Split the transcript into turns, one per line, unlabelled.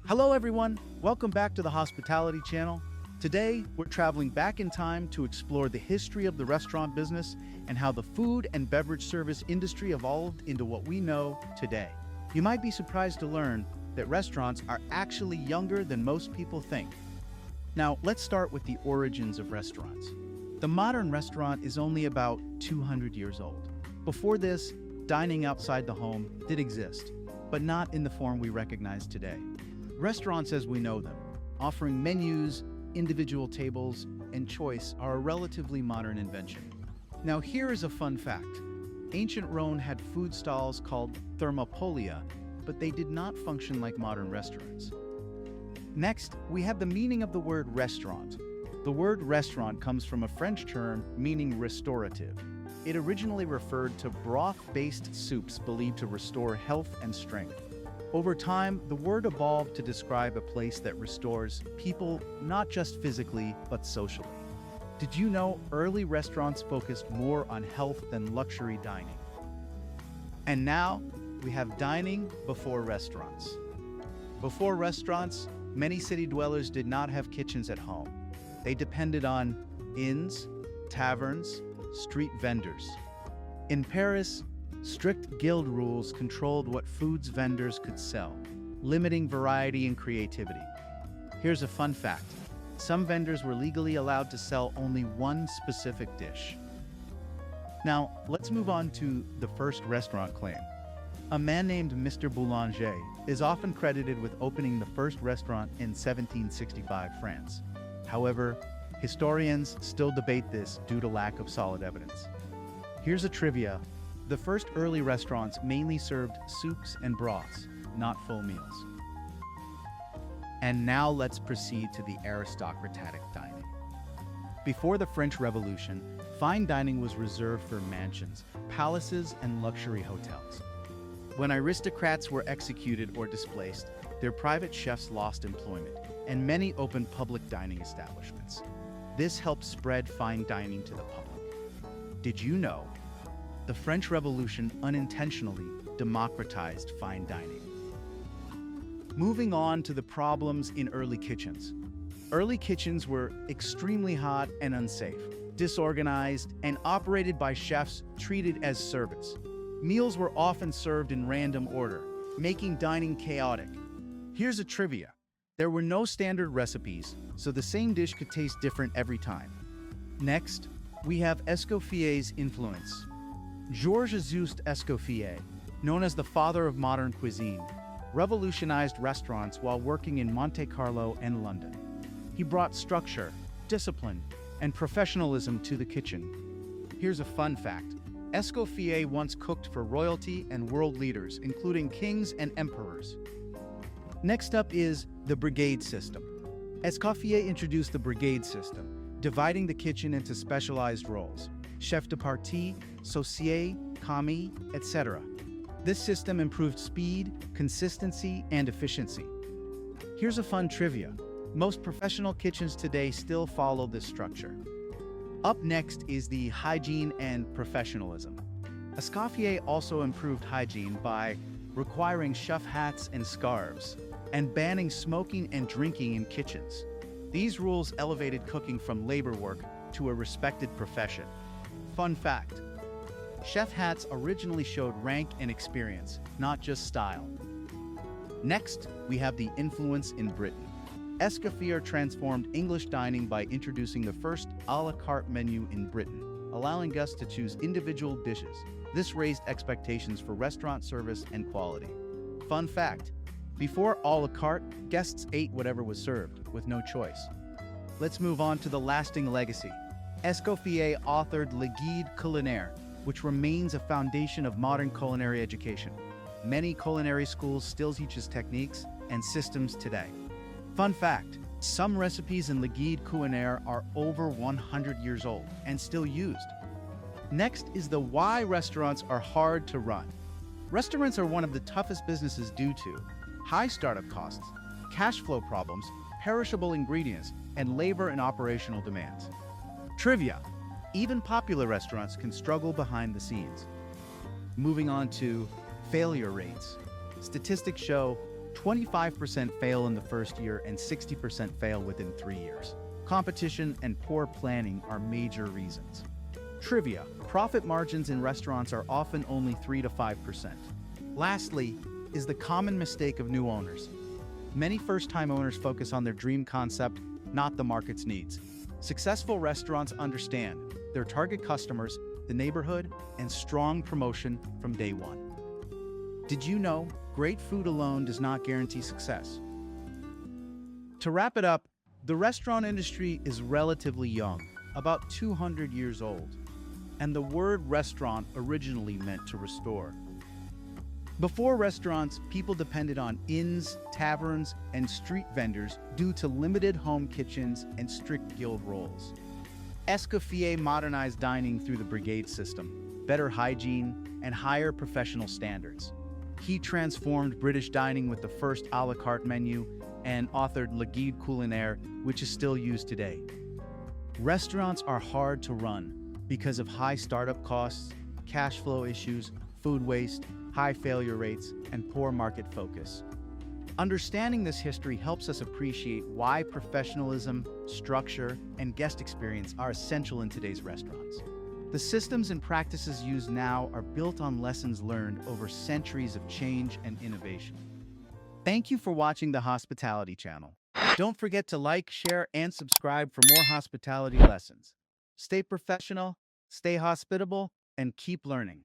Hello everyone, welcome back to the Hospitality Channel. Today, we're traveling back in time to explore the history of the restaurant business and how the food and beverage service industry evolved into what we know today. You might be surprised to learn that restaurants are actually younger than most people think. Now, let's start with the origins of restaurants. The modern restaurant is only about 200 years old. Before this, dining outside the home did exist, but not in the form we recognize today. Restaurants as we know them, offering menus, individual tables, and choice are a relatively modern invention. Now here is a fun fact. Ancient Rome had food stalls called thermopolia, but they did not function like modern restaurants. Next, we have the meaning of the word restaurant. The word restaurant comes from a French term meaning restorative. It originally referred to broth-based soups believed to restore health and strength. Over time, the word evolved to describe a place that restores people not just physically, but socially. Did you know early restaurants focused more on health than luxury dining? And now, we have dining before restaurants. Before restaurants, many city dwellers did not have kitchens at home. They depended on inns, taverns, street vendors. In Paris, strict guild rules controlled what foods vendors could sell, limiting variety and creativity. Here's a fun fact. Some vendors were legally allowed to sell only one specific dish. Now, let's move on to the first restaurant claim. A man named Mr. Boulanger is often credited with opening the first restaurant in 1765 France. However, historians still debate this due to lack of solid evidence. Here's a trivia. The first early restaurants mainly served soups and broths, not full meals. And now let's proceed to the aristocratic dining. Before the French Revolution, fine dining was reserved for mansions, palaces, and luxury hotels. When aristocrats were executed or displaced, their private chefs lost employment, and many opened public dining establishments. This helped spread fine dining to the public. Did you know the French Revolution unintentionally democratized fine dining? Moving on to the problems in early kitchens. Early kitchens were extremely hot and unsafe, disorganized, and operated by chefs treated as servants. Meals were often served in random order, making dining chaotic. Here's a trivia. There were no standard recipes, so the same dish could taste different every time. Next, we have Escoffier's influence. Georges Auguste Escoffier, known as the father of modern cuisine, revolutionized restaurants while working in Monte Carlo and London. He brought structure, discipline, and professionalism to the kitchen. Here's a fun fact. Escoffier once cooked for royalty and world leaders, including kings and emperors. Next up is the brigade system. Escoffier introduced the brigade system, dividing the kitchen into specialized roles: chef de partie, saucier, commis, etc. This system improved speed, consistency, and efficiency. Here's a fun trivia. Most professional kitchens today still follow this structure. Up next is the hygiene and professionalism. Escoffier also improved hygiene by requiring chef hats and scarves, and banning smoking and drinking in kitchens. These rules elevated cooking from labor work to a respected profession. Fun fact, chef hats originally showed rank and experience, not just style. Next, we have the influence in Britain. Escoffier transformed English dining by introducing the first a la carte menu in Britain, allowing guests to choose individual dishes. This raised expectations for restaurant service and quality. Fun fact, before a la carte, guests ate whatever was served, with no choice. Let's move on to the lasting legacy. Escoffier authored Le Guide Culinaire, which remains a foundation of modern culinary education. Many culinary schools still teach his techniques and systems today. Fun fact, some recipes in Le Guide Culinaire are over 100 years old and still used. Next is the why restaurants are hard to run. Restaurants are one of the toughest businesses due to high startup costs, cash flow problems, perishable ingredients, and labor and operational demands. Trivia, even popular restaurants can struggle behind the scenes. Moving on to failure rates. Statistics show 25% fail in the first year and 60% fail within 3 years. Competition and poor planning are major reasons. Trivia: profit margins in restaurants are often only 3 to 5%. Lastly, is the common mistake of new owners. Many first-time owners focus on their dream concept, not the market's needs. Successful restaurants understand their target customers, the neighborhood, and strong promotion from day one. Did you know great food alone does not guarantee success? To wrap it up, the restaurant industry is relatively young, about 200 years old, and the word restaurant originally meant to restore. Before restaurants, people depended on inns, taverns, and street vendors due to limited home kitchens and strict guild roles. Escoffier modernized dining through the brigade system, better hygiene, and higher professional standards. He transformed British dining with the first a la carte menu and authored Le Guide Culinaire, which is still used today. Restaurants are hard to run because of high startup costs, cash flow issues, food waste, high failure rates, and poor market focus. Understanding this history helps us appreciate why professionalism, structure, and guest experience are essential in today's restaurants. The systems and practices used now are built on lessons learned over centuries of change and innovation. Thank you for watching the Hospitality Channel. Don't forget to like, share, and subscribe for more hospitality lessons. Stay professional, stay hospitable, and keep learning.